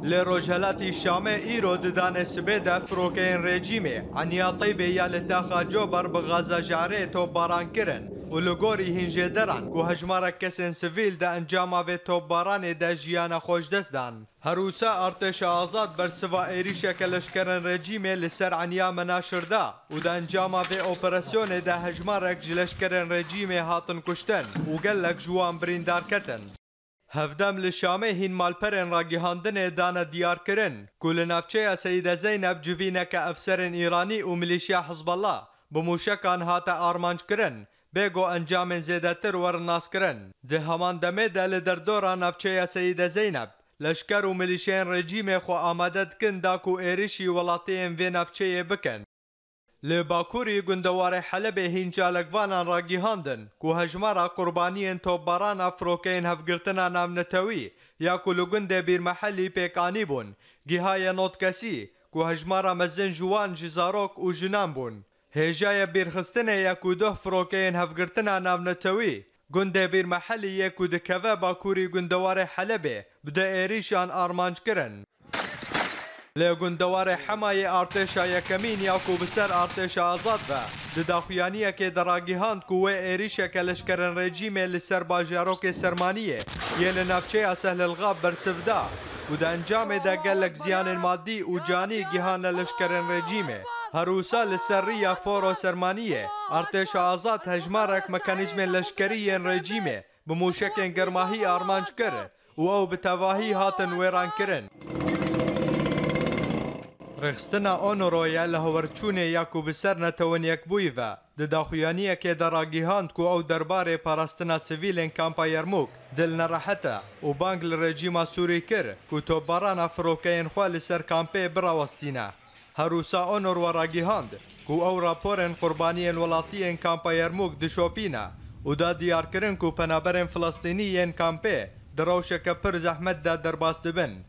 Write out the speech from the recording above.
لروجهلاتی شامه ایرو ددان سبیده فروکین رژیمه عنیا طیبه یا لتاخا جوبر بغازا جاره تو باران کرن و لگوری هنجه دران که هجمارا کسین سویل ده انجام و توپ باران ده جیان خوش دست دان. هروسا ارتش آزاد بر سوا ایریش کلشکرن رژیمه لسر عنیا مناشر ده و ده انجام و اپراسیون ده هجمارا کلشکرن رژیمه هاتن کشتن و گلک جوان بریندار کتن. هفدم لشامه هین مالپرن را گیهاندن دانه دیار کرن که لنافچه سید زینب جوینه که افسرن ایرانی و ملیشیا حزب الله بموشکان هاتا آرمانج کرن بگو انجام زیدتر ورناس کرن. ده همان دمه ده لدردورا نافچه سید زینب لشکر و ملیشین رژیم خو آمدد کن داکو ایریشی ولاتین وی نافچه بکن. لباکوری گندوار حلب هینجالکوانان را گیهاندن که هجمارا قربانیین توباران افروکین هفگرتنا نام نتوی یا کلو گنده بیر محلی پیکانی بون گیهای نوت کسی که هجمارا مزن جوان جزاروک و جنان بون هجای بیرخستنه یا کدوه فروکین هفگرتنا نام نتوی گنده بیر محلی یا کدکوه باکوری گندوار حلب بده ایریشان آرمانج کرن. لگندوار حمای ارتشا یکمین یا کو بسر ارتش آزاد و دداخویانیه که دراگیهاند کوه ایریشه کلشکرن رژیم لسر باجاروک سرمانیه یه لنافچه سهل الغاب برسفدا و ده انجام ده گلک زیان مادی و جانی گیهان لشکرن رژیمه. هروسا لسریه فورو سرمانیه ارتش آزاد هجمارک مکانیزم لشکری رژیمه بموشکن گرماهی آرمانج کرد و او بتواهی هاتن ویران کرن. رخستنا اونرویا لهورچونه یاکو بسر نتوان یک بوی و دداخویانیه که دراگیهاند کو او درباره پاراستنا سویلین کامپا یرموک دل نراحته و بانگ لرژیما سوری کر کو توباران فروکین خواه لسر کامپه براوستینه. هروسا اونر و راگیهاند کو او راپورن قربانیین ولاتیین کامپا یرموک دشوپینه و دا دیار کرن کو پنابرین فلسطینیین کامپه دروشک پر زحمت دا درباست بن.